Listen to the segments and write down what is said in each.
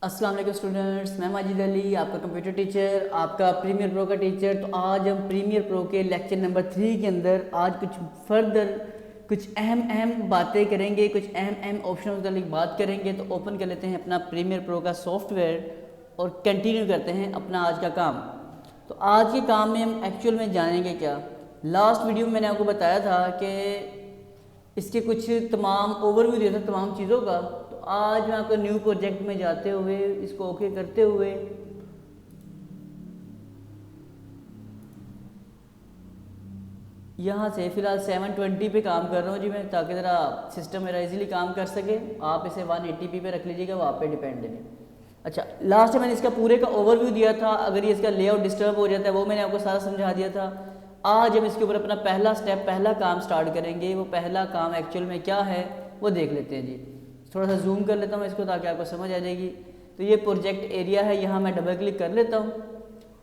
अस्सलाम वालेकुम स्टूडेंट्स, मैं माजिद अली, आपका कंप्यूटर टीचर, आपका प्रीमियर प्रो का टीचर। तो आज हम प्रीमियर प्रो के लेक्चर नंबर 3 के अंदर आज कुछ अहम बातें करेंगे, कुछ अहम ऑप्शनों के बात करेंगे। तो ओपन कर लेते हैं अपना प्रीमियर प्रो का सॉफ्टवेयर और कंटिन्यू करते हैं अपना आज का काम। तो आज के काम में हम एक्चुअल में जानेंगे क्या। लास्ट वीडियो में मैंने आपको बताया था कि इसके कुछ तमाम ओवरव्यू दिया था तमाम चीज़ों का। तो आज मैं आपको न्यू प्रोजेक्ट में जाते हुए इसको ओके करते हुए यहाँ से फ़िलहाल 720 पे काम कर रहा हूँ जी मैं, ताकि ज़रा सिस्टम मेरा इजीली काम कर सके। आप इसे 180p पे रख लीजिएगा, वो आप पे डिपेंड है। अच्छा, लास्ट में मैंने इसका पूरे का ओवरव्यू दिया था। अगर ये इसका लेआउट डिस्टर्ब हो जाता है वो मैंने आपको सारा समझा दिया था। आज हम इसके ऊपर अपना पहला स्टेप, पहला काम स्टार्ट करेंगे। वो पहला काम एक्चुअल में क्या है वो देख लेते हैं जी। थोड़ा सा जूम कर लेता हूँ इसको ताकि आपको समझ आ जाएगी। तो ये प्रोजेक्ट एरिया है, यहाँ मैं डबल क्लिक कर लेता हूँ।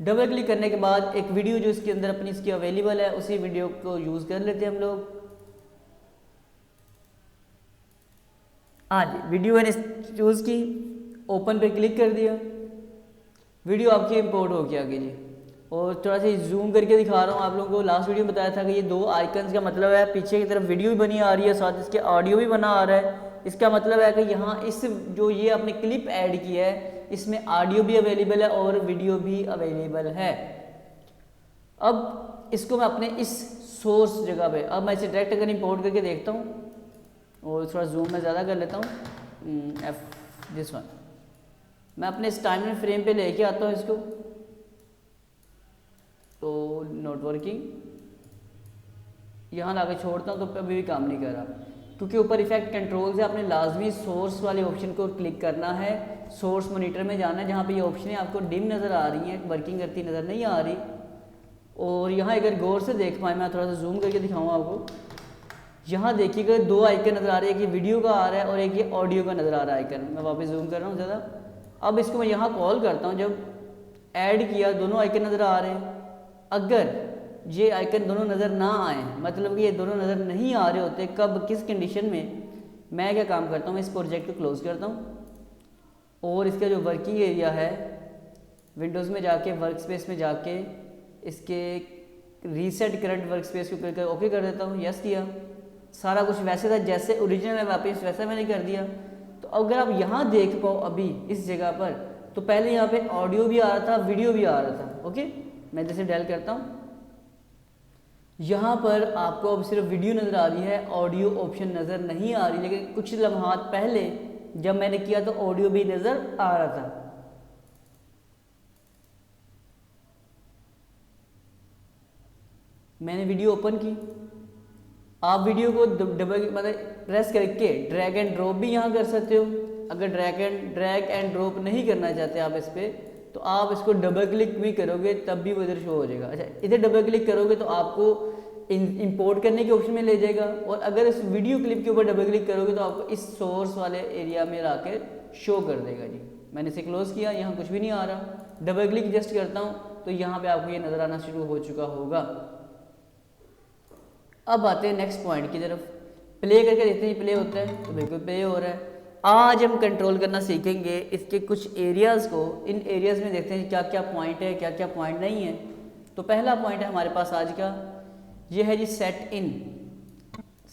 डबल क्लिक करने के बाद एक वीडियो जो इसके अंदर अपनी इसकी अवेलेबल है, उसी वीडियो को यूज़ कर लेते हैं हम लोग। हाँ जी, वीडियो मैंने चूज़ की, ओपन पे क्लिक कर दिया, वीडियो आपकी इंपोर्ट हो गया आगे जी। और थोड़ा सा जूम करके दिखा रहा हूँ आप लोगों को। लास्ट वीडियो में बताया था कि ये दो आइकन्स का मतलब है, पीछे की तरफ वीडियो भी बनी आ रही है, साथ इसके ऑडियो भी बना आ रहा है। इसका मतलब है कि यहाँ इस जो ये आपने क्लिप ऐड की है इसमें ऑडियो भी अवेलेबल है और वीडियो भी अवेलेबल है। अब इसको मैं अपने इस सोर्स जगह पे, अब मैं इसे डायरेक्ट अगर इंपोर्ट करके देखता हूँ और थोड़ा जूम में ज़्यादा कर लेता हूँ, दिस वन, मैं अपने इस टाइम फ्रेम पे लेके आता हूँ इसको। तो नॉट वर्किंग, यहाँ ला के छोड़ता हूँ तो अभी भी काम नहीं कर रहा, क्योंकि ऊपर इफेक्ट कंट्रोल से आपने लाजमी सोर्स वाले ऑप्शन को क्लिक करना है। सोर्स मॉनिटर में जाना है, जहाँ पे ये ऑप्शनें आपको डिम नज़र आ रही हैं, वर्किंग करती नज़र नहीं आ रही। और यहाँ अगर गौर से देख पाए, मैं थोड़ा सा जूम करके दिखाऊँ आपको। यहाँ देखिएगा दो आइकन नज़र आ रही है, कि वीडियो का आ रहा है और एक ये ऑडियो का नज़र आ रहा है आइकन। मैं वापस जूम कर रहा हूँ ज़्यादा। अब इसको मैं यहाँ कॉल करता हूँ, जब ऐड किया दोनों आइकन नज़र आ रहे हैं। अगर ये आइकन दोनों नज़र ना आए, मतलब कि ये दोनों नज़र नहीं आ रहे होते, कब किस कंडीशन में, मैं क्या काम करता हूँ, मैं इस प्रोजेक्ट को क्लोज़ करता हूँ और इसका जो वर्किंग एरिया है विंडोज़ में जाके वर्क स्पेस में जाके इसके रीसेट करंट वर्क स्पेस को क्लिक कर ओके कर देता हूँ। यस किया, सारा कुछ वैसे था जैसे ओरिजिनल है, वापस वैसा मैंने कर दिया। तो अगर आप यहाँ देख पाओ अभी इस जगह पर, तो पहले यहाँ पे ऑडियो भी आ रहा था, वीडियो भी आ रहा था। ओके, मैं जैसे डायल करता हूँ, यहाँ पर आपको अब सिर्फ वीडियो नज़र आ रही है, ऑडियो ऑप्शन नज़र नहीं आ रही। लेकिन कुछ लम्हात पहले जब मैंने किया तो ऑडियो भी नज़र आ रहा था। मैंने वीडियो ओपन की, आप वीडियो को डबल मतलब प्रेस करके ड्रैग एंड ड्रॉप भी यहाँ कर सकते हो। अगर ड्रैग एंड ड्रॉप नहीं करना चाहते आप इस पर, तो आप इसको डबल क्लिक भी करोगे तब भी वो इधर शो हो जाएगा। अच्छा, इधर डबल क्लिक करोगे तो आपको इंपोर्ट करने के ऑप्शन में ले जाएगा, और अगर इस वीडियो क्लिप के ऊपर डबल क्लिक करोगे तो आपको इस सोर्स वाले एरिया में लाकर शो कर देगा जी। मैंने इसे क्लोज़ किया, यहाँ कुछ भी नहीं आ रहा। डबल क्लिक जस्ट करता हूँ तो यहाँ पर आपको ये नज़र आना शुरू हो चुका होगा। अब आते हैं नेक्स्ट पॉइंट की तरफ। प्ले करके देखते हैं प्ले होता है, तो बिल्कुल प्ले हो रहा है। आज हम कंट्रोल करना सीखेंगे इसके कुछ एरियाज़ को। इन एरियाज़ में देखते हैं क्या क्या पॉइंट है, क्या क्या पॉइंट नहीं है। तो पहला पॉइंट है हमारे पास आज का, ये है जी सेट इन।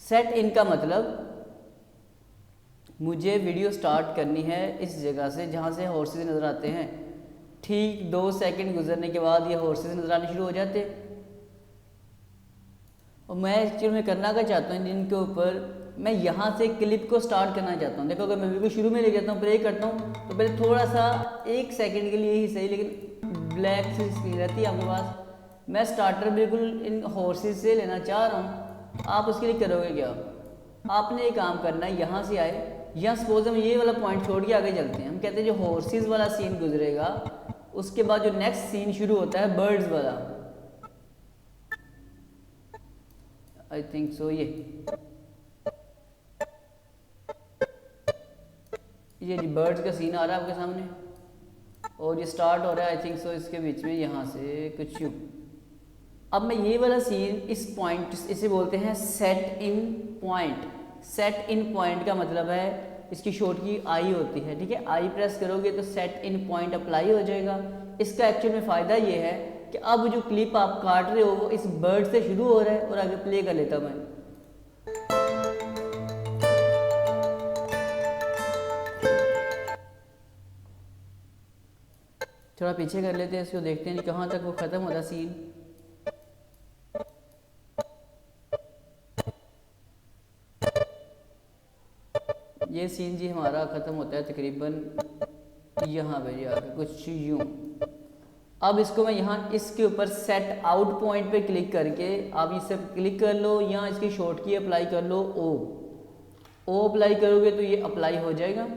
सेट इन का मतलब मुझे वीडियो स्टार्ट करनी है इस जगह से जहाँ से हॉर्सेस नज़र आते हैं। ठीक 2 सेकंड गुजरने के बाद ये हॉर्सेस नज़र आने शुरू हो जाते हैं। और मैं एक्चुअली में करना क्या चाहता हूँ, जिनके ऊपर मैं यहाँ से क्लिप को स्टार्ट करना चाहता हूँ। देखो, अगर मैं बिल्कुल शुरू में ले जाता हूँ, प्ले करता हूँ, तो पहले थोड़ा सा 1 सेकंड के लिए ही सही, लेकिन ब्लैक सी स्क्रीन रहती है आपके पास। मैं स्टार्टर बिल्कुल इन हॉर्सेस से लेना चाह रहा हूँ। आप उसके लिए करोगे क्या, आपने ये काम करना है, यहाँ से आए, या सपोज हम ये वाला पॉइंट छोड़ के आगे चलते हैं। हम कहते हैं जो हॉर्सेस वाला सीन गुजरेगा, उसके बाद जो नेक्स्ट सीन शुरू होता है बर्ड्स वाला, आई थिंक सो ये जी बर्ड्स का सीन आ रहा है आपके सामने, और ये स्टार्ट हो रहा है आई थिंक सो इसके बीच में यहाँ से कुछ यूँ। अब मैं ये वाला सीन इस पॉइंट, इसे बोलते हैं सेट इन पॉइंट। सेट इन पॉइंट का मतलब है इसकी शॉर्ट की आई होती है, ठीक है। आई प्रेस करोगे तो सेट इन पॉइंट अप्लाई हो जाएगा। इसका एक्चुअल में फ़ायदा ये है कि अब जो क्लिप आप काट रहे हो वो इस बर्ड से शुरू हो रहा है, और आगे प्ले कर लेता मैं। थोड़ा पीछे कर लेते हैं इसको, देखते हैं कहाँ तक वो ख़त्म होता सीन। ये सीन जी हमारा ख़त्म होता है तकरीबन यहाँ पे जी आके कुछ यूँ। अब इसको मैं यहाँ इसके ऊपर सेट आउट पॉइंट पे क्लिक करके आप इसे क्लिक कर लो, यहाँ इसकी शॉर्ट की अप्लाई कर लो, ओ अप्लाई करोगे तो ये अप्लाई हो जाएगा।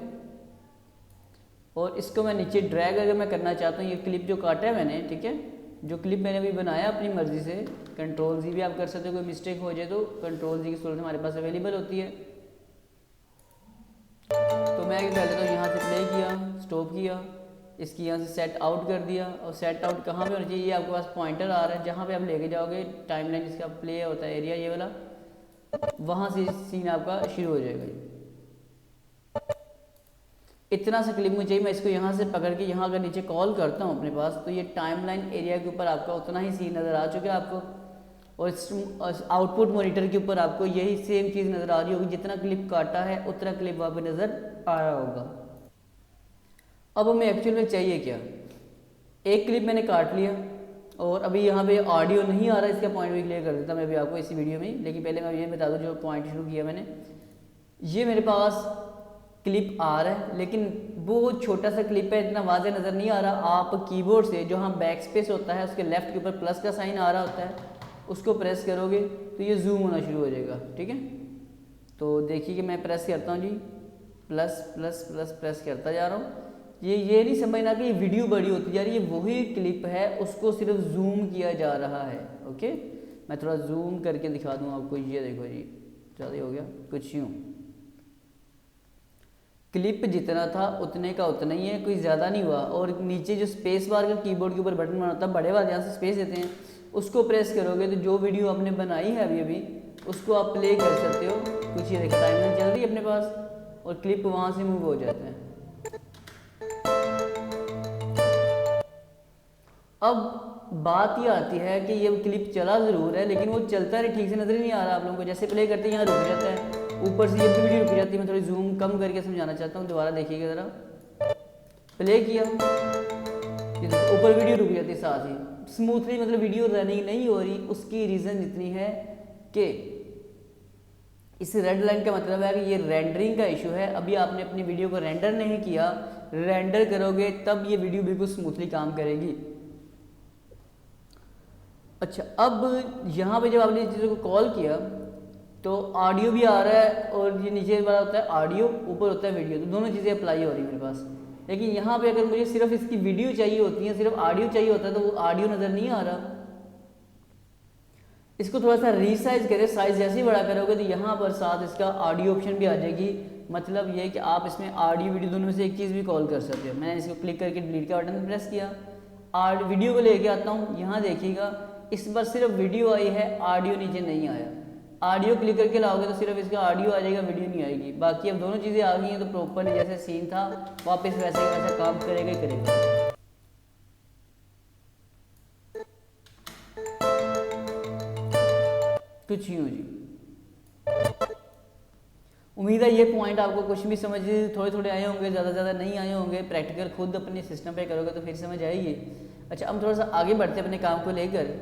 और इसको मैं नीचे ड्रैग अगर मैं करना चाहता हूँ, ये क्लिप जो काटा है मैंने, ठीक है, जो क्लिप मैंने अभी बनाया अपनी मर्ज़ी से, कंट्रोल जी भी आप कर सकते हो, कोई मिस्टेक हो जाए तो कंट्रोल जी की सूरत हमारे पास अवेलेबल होती है। तो मैं क्या लेता हूँ, यहाँ से प्ले किया, स्टॉप किया, इसकी यहाँ से सेट आउट कर दिया। और सेट आउट कहाँ पे होना चाहिए, ये आपके पास पॉइंटर आ रहा है, जहाँ पे आप लेके जाओगे टाइमलाइन जिसका प्ले होता है एरिया ये वाला, वहाँ से सीन आपका शुरू हो जाएगा। इतना सा क्लिप मुझे चाहिए, मैं इसको यहाँ से पकड़ के यहाँ अगर नीचे कॉल करता हूँ अपने पास, तो ये टाइमलाइन एरिया के ऊपर आपका उतना ही सीन नज़र आ चुका है आपको, और आउटपुट मॉनिटर के ऊपर आपको यही सेम चीज़ नज़र आ रही होगी, जितना क्लिप काटा है उतना क्लिप वहाँ पे नज़र आ रहा होगा। अब हमें एक्चुअल में चाहिए क्या, एक क्लिप मैंने काट लिया और अभी यहाँ पे ऑडियो नहीं आ रहा, इसका पॉइंट भी क्लियर कर देता मैं अभी आपको इसी वीडियो में। लेकिन पहले मैं ये बता दूँ, जो पॉइंट शुरू किया मैंने, ये मेरे पास क्लिप आ रहा है लेकिन वो छोटा सा क्लिप है, इतना वाज़े नज़र नहीं आ रहा। आप कीबोर्ड से जो हम बैक स्पेस होता है उसके लेफ़्ट के ऊपर प्लस का साइन आ रहा होता है, उसको प्रेस करोगे तो ये जूम होना शुरू हो जाएगा, ठीक है। तो देखिए कि मैं प्रेस करता हूँ जी, प्लस प्लस प्लस प्रेस करता जा रहा हूँ। ये नहीं समझना कि ये वीडियो बड़ी होती जा रही है, वही क्लिप है, उसको सिर्फ जूम किया जा रहा है। ओके, मैं थोड़ा जूम करके दिखा दूँ आपको, ये देखो जी, ज़्यादा हो गया, कुछ यूँ। क्लिप जितना था उतने का उतना ही है, कोई ज़्यादा नहीं हुआ। और नीचे जो स्पेस बार का कीबोर्ड के ऊपर बटन बना होता है, बड़े वाले यहाँ से स्पेस देते हैं, उसको प्रेस करोगे तो जो वीडियो आपने बनाई है अभी उसको आप प्ले कर सकते हो। कुछ ये देखो टाइमलाइन चल रही है अपने पास और क्लिप वहाँ से मूव हो जाते हैं। अब बात ये आती है कि ये क्लिप चला ज़रूर है लेकिन वो चलता नहीं, ठीक से नज़र ही नहीं आ रहा आप लोगों को। जैसे प्ले करते हैं यहाँ रुक जाता है, ऊपर से ये भी वीडियो रुक जाती है। मैं थोड़ी जूम कम करके समझाना चाहता हूँ, दोबारा देखिएगा ज़रा। प्ले किया, ऊपर वीडियो रुक जाती है साथ ही, स्मूथली मतलब वीडियो रनिंग नहीं हो रही। उसकी रीज़न इतनी है कि इस रेड लाइन का मतलब है कि ये रेंडरिंग का इशू है। अभी आपने अपनी वीडियो को रेंडर नहीं किया, रेंडर करोगे तब ये वीडियो बिल्कुल स्मूथली काम करेगी। अच्छा, अब यहाँ पे जब आपने इस चीज़ों को कॉल किया तो ऑडियो भी आ रहा है और ये नीचे वाला होता है ऑडियो, ऊपर होता है वीडियो, तो दोनों चीज़ें अप्लाई हो रही है मेरे पास। लेकिन यहाँ पे अगर मुझे सिर्फ इसकी वीडियो चाहिए होती है, सिर्फ ऑडियो चाहिए होता है, तो वो ऑडियो नज़र नहीं आ रहा। इसको थोड़ा सा रीसाइज करें, साइज जैसे ही बड़ा करोगे तो यहाँ पर साथ इसका ऑडियो ऑप्शन भी आ जाएगी। मतलब ये कि आप इसमें ऑडियो वीडियो दोनों में से एक चीज़ भी कॉल कर सकते हो। मैंने इसको क्लिक करके डिलीट का बटन प्रेस किया, वीडियो को लेके आता हूँ, यहाँ देखिएगा इस बार सिर्फ वीडियो आई है, ऑडियो नीचे नहीं आया। ऑडियो क्लिक करके लाओगे तो सिर्फ इसका ऑडियो आ जाएगा, वीडियो नहीं आएगी। बाकी अब दोनों चीज़ें आ गई हैं तो प्रॉपर जैसे सीन था वापस वैसे ही वैसा काम करेगा ही करेगा। कुछ यूँ जी। उम्मीद है ये पॉइंट आपको कुछ भी समझ थोड़े थोड़े आए होंगे, ज़्यादा नहीं आए होंगे। प्रैक्टिकल खुद अपने सिस्टम पे करोगे तो फिर समझ आएगी। अच्छा, हम थोड़ा सा आगे बढ़ते अपने काम को लेकर।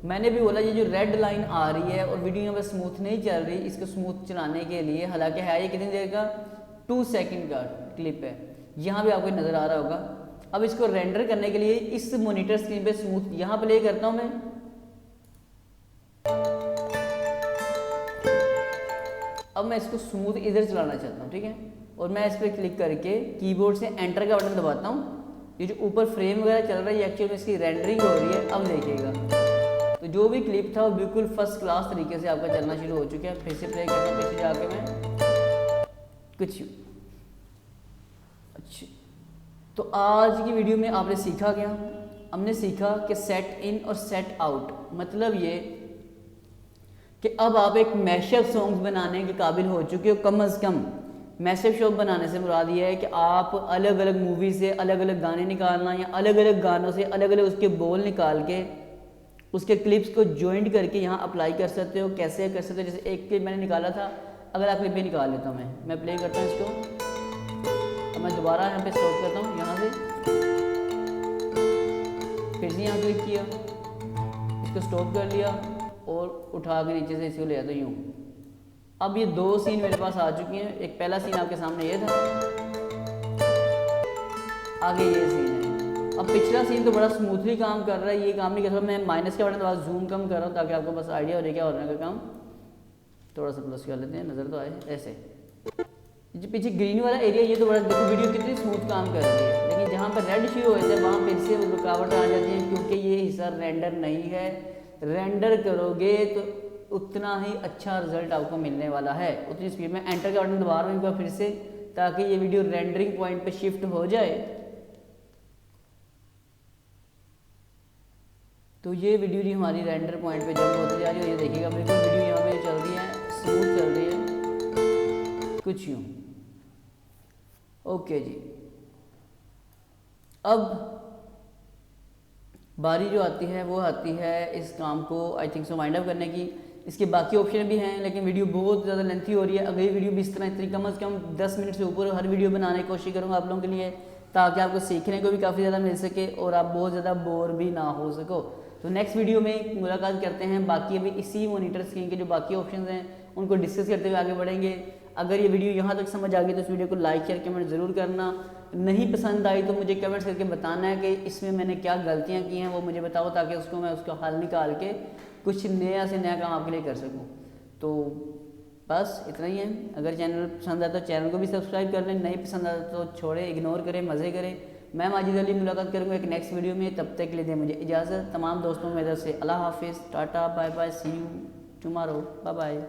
मैंने भी बोला ये जो रेड लाइन आ रही है और वीडियो यहाँ पर स्मूथ नहीं चल रही, इसको स्मूथ चलाने के लिए, हालांकि है ये कितनी देर का, 2 सेकंड का क्लिप है, यहाँ भी आपको नज़र आ रहा होगा। अब इसको रेंडर करने के लिए इस मॉनिटर स्क्रीन पे स्मूथ यहाँ प्ले करता हूँ मैं। अब मैं इसको स्मूथ इधर चलाना चाहता हूँ, ठीक है, और मैं इस पर क्लिक करके कीबोर्ड से एंटर का बटन दबाता हूँ। ये जो ऊपर फ्रेम वगैरह चल रहा है ये एक्चुअल में इसकी रेंडरिंग हो रही है। अब देखिएगा तो जो भी क्लिप था वो बिल्कुल फर्स्ट क्लास तरीके से आपका चलना शुरू हो चुका है। फिर से प्ले करता हूँ, पीछे जाके मैं कुछ। अच्छा, तो आज की वीडियो में आपने सीखा क्या? हमने सीखा कि सेट इन और सेट आउट, मतलब ये कि अब आप एक मैशअप सॉन्ग्स बनाने के काबिल हो चुके हो कम अज़ कम। मैसिव शॉप बनाने से मुराद ये है कि आप अलग अलग मूवी से अलग अलग गाने निकालना या अलग अलग गानों से अलग अलग उसके बोल निकाल के उसके क्लिप्स को जॉइंट करके यहाँ अप्लाई कर सकते हो। कैसे कर सकते हो, जैसे एक क्लिप मैंने निकाला था, अगर आप क्लिप भी निकाल लेता हूँ मैं प्ले करता हूँ इसको। अब मैं दोबारा यहाँ पे स्टॉप करता हूँ, यहाँ से फिर से यहाँ क्लिक किया, इसको स्टॉप कर लिया और उठा के नीचे से इसको ले आता यूँ। अब ये दो सीन मेरे पास आ चुके हैं। एक पहला सीन आपके सामने ये था, आगे ये सीन है। अब पिछला सीन तो बड़ा स्मूथली काम कर रहा है, ये काम नहीं कर रहा। मैं माइनस के बटन दबा जूम कम कर रहा हूँ ताकि आपको बस आइडिया हो रहा है क्या हो रहा है का काम। थोड़ा सा प्लस कर लेते हैं, नज़र तो आए ऐसे। जो पीछे ग्रीन वाला एरिया, ये तो बड़ा देखो वीडियो कितनी स्मूथ काम कर रही है, लेकिन जहाँ पर रेड शुरू हुए थे वहाँ फिर से रुकावट आ जाती है क्योंकि ये हिस्सा रेंडर नहीं है। रेंडर करोगे तो उतना ही अच्छा रिजल्ट आपको मिलने वाला है, उतनी स्पीड में। एंटर का बटन दबा रहा हूँ एक बार फिर से ताकि ये वीडियो रेंडरिंग पॉइंट पे शिफ्ट हो जाए। तो ये वीडियो जी हमारी रेंडर पॉइंट पे जब होती जा रही है, ये देखिएगा बिल्कुल वीडियो यहाँ पे चल रही है, स्मूथ चल रही है कुछ यूँ। ओके जी, अब बारी जो आती है वो आती है इस काम को I think so wind up करने की। इसके बाकी ऑप्शन भी हैं लेकिन वीडियो बहुत ज़्यादा लेंथी हो रही है। अगली वीडियो भी इस तरह इतनी कम से कम 10 मिनट से ऊपर हर वीडियो बनाने की कोशिश करूँगा आप लोगों के लिए, ताकि आपको सीखने को भी काफ़ी ज़्यादा मिल सके और आप बहुत ज़्यादा बोर भी ना हो सको। तो नेक्स्ट वीडियो में मुलाकात करते हैं, बाकी अभी इसी मॉनिटर स्क्रीन के जो बाकी ऑप्शन हैं उनको डिस्कस करते हुए आगे बढ़ेंगे। अगर ये वीडियो यहाँ तक समझ आ गई तो इस वीडियो को लाइक शेयर कमेंट ज़रूर करना। नहीं पसंद आई तो मुझे कमेंट्स करके बताना है कि इसमें मैंने क्या गलतियाँ की हैं, वो मुझे बताओ ताकि उसको मैं उसका हल निकाल के कुछ नया से नया काम आपके लिए कर सकूँ। तो बस इतना ही है। अगर चैनल पसंद आए तो चैनल को भी सब्सक्राइब कर लें, नहीं पसंद आता तो छोड़े, इग्नोर करें, मज़े करें। मैं माजिद अली मुलाकात करूँगा एक नेक्स्ट वीडियो में, तब तक के लिए दें मुझे इजाज़त। तमाम दोस्तों मेरी तरफ से अल्लाह हाफिज़, tata bye bye, see you tomorrow, bye bye.